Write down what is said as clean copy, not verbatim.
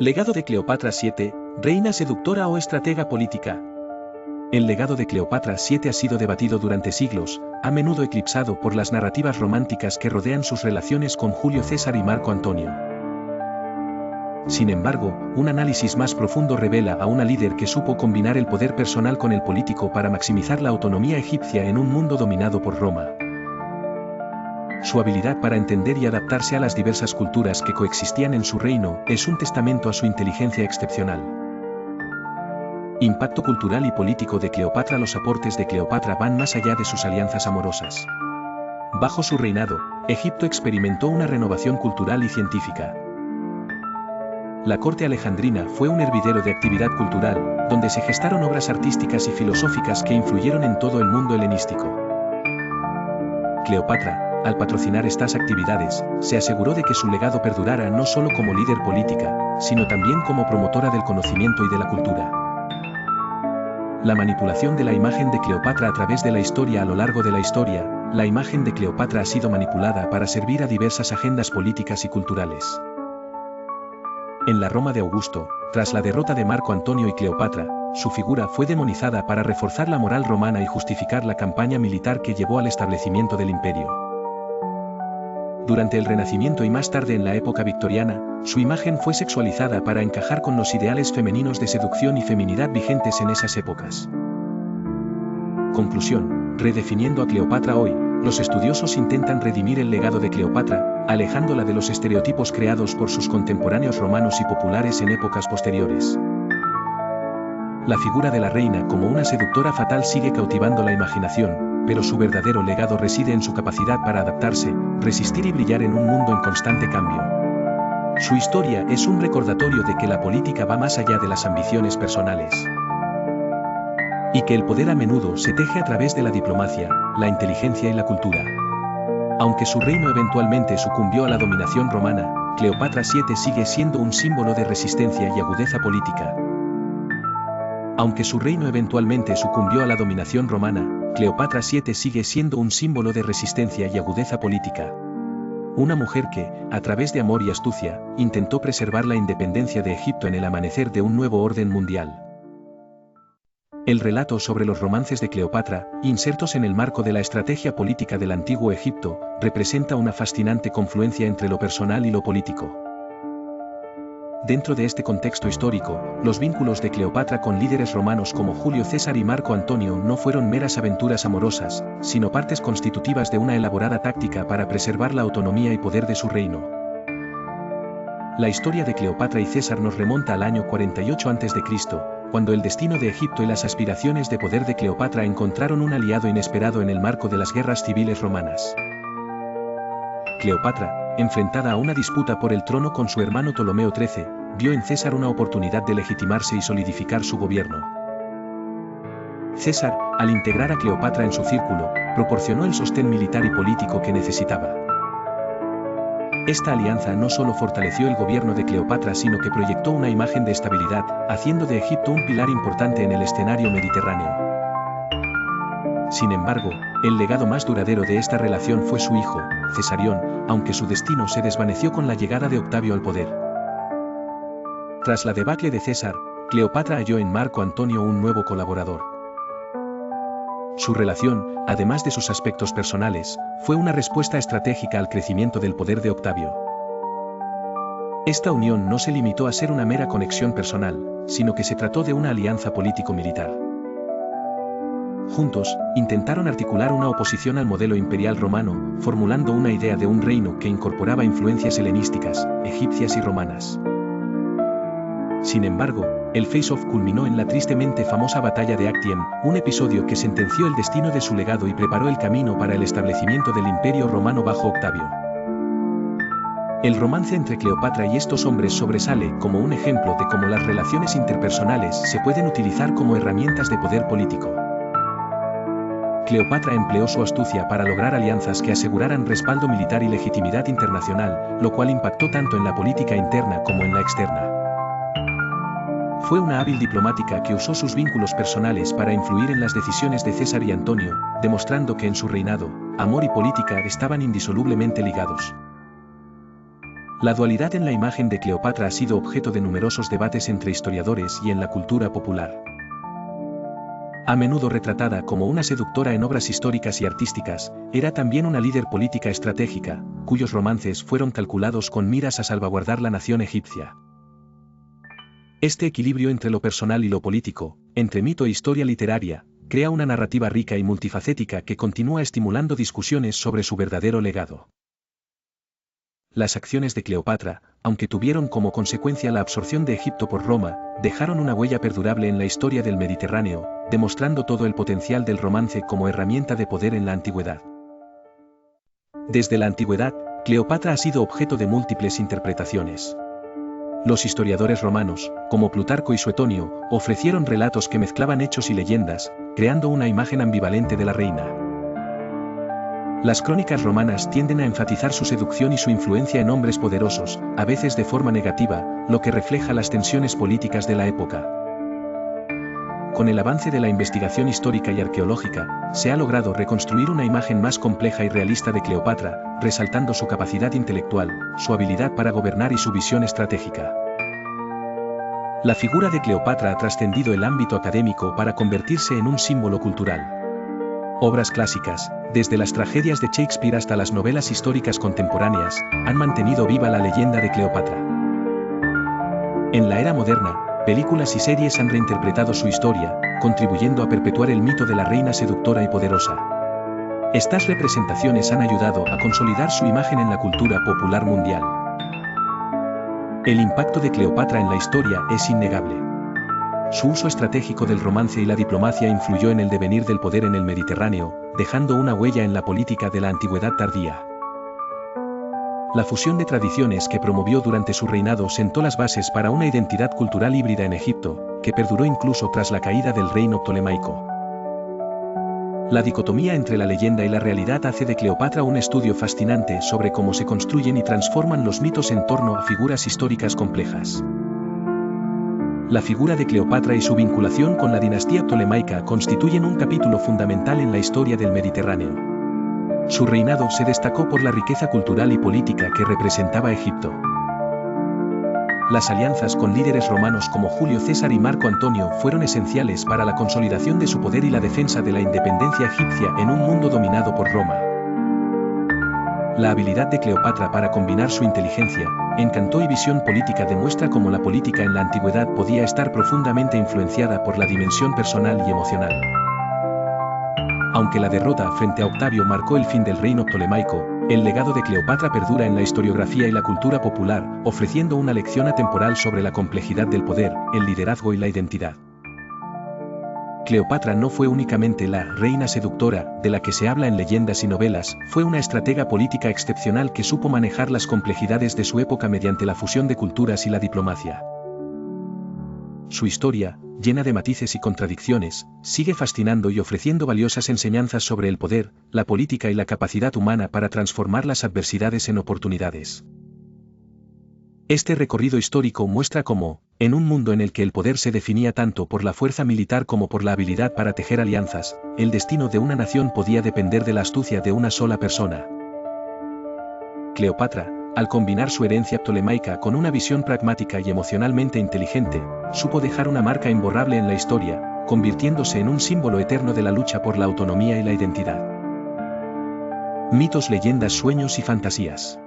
Legado de Cleopatra VII, reina seductora o estratega política. El legado de Cleopatra VII ha sido debatido durante siglos, a menudo eclipsado por las narrativas románticas que rodean sus relaciones con Julio César y Marco Antonio. Sin embargo, un análisis más profundo revela a una líder que supo combinar el poder personal con el político para maximizar la autonomía egipcia en un mundo dominado por Roma. Su habilidad para entender y adaptarse a las diversas culturas que coexistían en su reino es un testamento a su inteligencia excepcional. Impacto cultural y político de Cleopatra. Los aportes de Cleopatra van más allá de sus alianzas amorosas. Bajo su reinado, Egipto experimentó una renovación cultural y científica. La corte alejandrina fue un hervidero de actividad cultural, donde se gestaron obras artísticas y filosóficas que influyeron en todo el mundo helenístico. Cleopatra, al patrocinar estas actividades, se aseguró de que su legado perdurara no solo como líder política, sino también como promotora del conocimiento y de la cultura. La manipulación de la imagen de Cleopatra a través de la historia. A lo largo de la historia, la imagen de Cleopatra ha sido manipulada para servir a diversas agendas políticas y culturales. En la Roma de Augusto, tras la derrota de Marco Antonio y Cleopatra, su figura fue demonizada para reforzar la moral romana y justificar la campaña militar que llevó al establecimiento del imperio. Durante el Renacimiento y más tarde en la época victoriana, su imagen fue sexualizada para encajar con los ideales femeninos de seducción y feminidad vigentes en esas épocas. Conclusión: redefiniendo a Cleopatra hoy, los estudiosos intentan redimir el legado de Cleopatra, alejándola de los estereotipos creados por sus contemporáneos romanos y populares en épocas posteriores. La figura de la reina como una seductora fatal sigue cautivando la imaginación, pero su verdadero legado reside en su capacidad para adaptarse, resistir y brillar en un mundo en constante cambio. Su historia es un recordatorio de que la política va más allá de las ambiciones personales. Y que el poder a menudo se teje a través de la diplomacia, la inteligencia y la cultura. Aunque su reino eventualmente sucumbió a la dominación romana, Cleopatra VII sigue siendo un símbolo de resistencia y agudeza política. Aunque su reino eventualmente sucumbió a la dominación romana, Cleopatra VII sigue siendo un símbolo de resistencia y agudeza política. Una mujer que, a través de amor y astucia, intentó preservar la independencia de Egipto en el amanecer de un nuevo orden mundial. El relato sobre los romances de Cleopatra, insertos en el marco de la estrategia política del antiguo Egipto, representa una fascinante confluencia entre lo personal y lo político. Dentro de este contexto histórico, los vínculos de Cleopatra con líderes romanos como Julio César y Marco Antonio no fueron meras aventuras amorosas, sino partes constitutivas de una elaborada táctica para preservar la autonomía y poder de su reino. La historia de Cleopatra y César nos remonta al año 48 a.C., cuando el destino de Egipto y las aspiraciones de poder de Cleopatra encontraron un aliado inesperado en el marco de las guerras civiles romanas. Cleopatra, enfrentada a una disputa por el trono con su hermano Ptolomeo XIII, vio en César una oportunidad de legitimarse y solidificar su gobierno. César, al integrar a Cleopatra en su círculo, proporcionó el sostén militar y político que necesitaba. Esta alianza no solo fortaleció el gobierno de Cleopatra, sino que proyectó una imagen de estabilidad, haciendo de Egipto un pilar importante en el escenario mediterráneo. Sin embargo, el legado más duradero de esta relación fue su hijo, Cesarión, aunque su destino se desvaneció con la llegada de Octavio al poder. Tras la debacle de César, Cleopatra halló en Marco Antonio un nuevo colaborador. Su relación, además de sus aspectos personales, fue una respuesta estratégica al crecimiento del poder de Octavio. Esta unión no se limitó a ser una mera conexión personal, sino que se trató de una alianza político-militar. Juntos, intentaron articular una oposición al modelo imperial romano, formulando una idea de un reino que incorporaba influencias helenísticas, egipcias y romanas. Sin embargo, el face-off culminó en la tristemente famosa batalla de Actium, un episodio que sentenció el destino de su legado y preparó el camino para el establecimiento del Imperio Romano bajo Octavio. El romance entre Cleopatra y estos hombres sobresale como un ejemplo de cómo las relaciones interpersonales se pueden utilizar como herramientas de poder político. Cleopatra empleó su astucia para lograr alianzas que aseguraran respaldo militar y legitimidad internacional, lo cual impactó tanto en la política interna como en la externa. Fue una hábil diplomática que usó sus vínculos personales para influir en las decisiones de César y Antonio, demostrando que en su reinado, amor y política estaban indisolublemente ligados. La dualidad en la imagen de Cleopatra ha sido objeto de numerosos debates entre historiadores y en la cultura popular. A menudo retratada como una seductora en obras históricas y artísticas, era también una líder política estratégica, cuyos romances fueron calculados con miras a salvaguardar la nación egipcia. Este equilibrio entre lo personal y lo político, entre mito e historia literaria, crea una narrativa rica y multifacética que continúa estimulando discusiones sobre su verdadero legado. Las acciones de Cleopatra, aunque tuvieron como consecuencia la absorción de Egipto por Roma, dejaron una huella perdurable en la historia del Mediterráneo, demostrando todo el potencial del romance como herramienta de poder en la antigüedad. Desde la antigüedad, Cleopatra ha sido objeto de múltiples interpretaciones. Los historiadores romanos, como Plutarco y Suetonio, ofrecieron relatos que mezclaban hechos y leyendas, creando una imagen ambivalente de la reina. Las crónicas romanas tienden a enfatizar su seducción y su influencia en hombres poderosos, a veces de forma negativa, lo que refleja las tensiones políticas de la época. Con el avance de la investigación histórica y arqueológica, se ha logrado reconstruir una imagen más compleja y realista de Cleopatra, resaltando su capacidad intelectual, su habilidad para gobernar y su visión estratégica. La figura de Cleopatra ha trascendido el ámbito académico para convertirse en un símbolo cultural. Obras clásicas, desde las tragedias de Shakespeare hasta las novelas históricas contemporáneas, han mantenido viva la leyenda de Cleopatra. En la era moderna, películas y series han reinterpretado su historia, contribuyendo a perpetuar el mito de la reina seductora y poderosa. Estas representaciones han ayudado a consolidar su imagen en la cultura popular mundial. El impacto de Cleopatra en la historia es innegable. Su uso estratégico del romance y la diplomacia influyó en el devenir del poder en el Mediterráneo, dejando una huella en la política de la antigüedad tardía. La fusión de tradiciones que promovió durante su reinado sentó las bases para una identidad cultural híbrida en Egipto, que perduró incluso tras la caída del reino ptolemaico. La dicotomía entre la leyenda y la realidad hace de Cleopatra un estudio fascinante sobre cómo se construyen y transforman los mitos en torno a figuras históricas complejas. La figura de Cleopatra y su vinculación con la dinastía ptolemaica constituyen un capítulo fundamental en la historia del Mediterráneo. Su reinado se destacó por la riqueza cultural y política que representaba Egipto. Las alianzas con líderes romanos como Julio César y Marco Antonio fueron esenciales para la consolidación de su poder y la defensa de la independencia egipcia en un mundo dominado por Roma. La habilidad de Cleopatra para combinar su inteligencia, encanto y visión política demuestra cómo la política en la antigüedad podía estar profundamente influenciada por la dimensión personal y emocional. Aunque la derrota frente a Octavio marcó el fin del reino ptolemaico, el legado de Cleopatra perdura en la historiografía y la cultura popular, ofreciendo una lección atemporal sobre la complejidad del poder, el liderazgo y la identidad. Cleopatra no fue únicamente la reina seductora, de la que se habla en leyendas y novelas, fue una estratega política excepcional que supo manejar las complejidades de su época mediante la fusión de culturas y la diplomacia. Su historia, llena de matices y contradicciones, sigue fascinando y ofreciendo valiosas enseñanzas sobre el poder, la política y la capacidad humana para transformar las adversidades en oportunidades. Este recorrido histórico muestra cómo, en un mundo en el que el poder se definía tanto por la fuerza militar como por la habilidad para tejer alianzas, el destino de una nación podía depender de la astucia de una sola persona. Cleopatra, al combinar su herencia ptolemaica con una visión pragmática y emocionalmente inteligente, supo dejar una marca imborrable en la historia, convirtiéndose en un símbolo eterno de la lucha por la autonomía y la identidad. Mitos, leyendas, sueños y fantasías.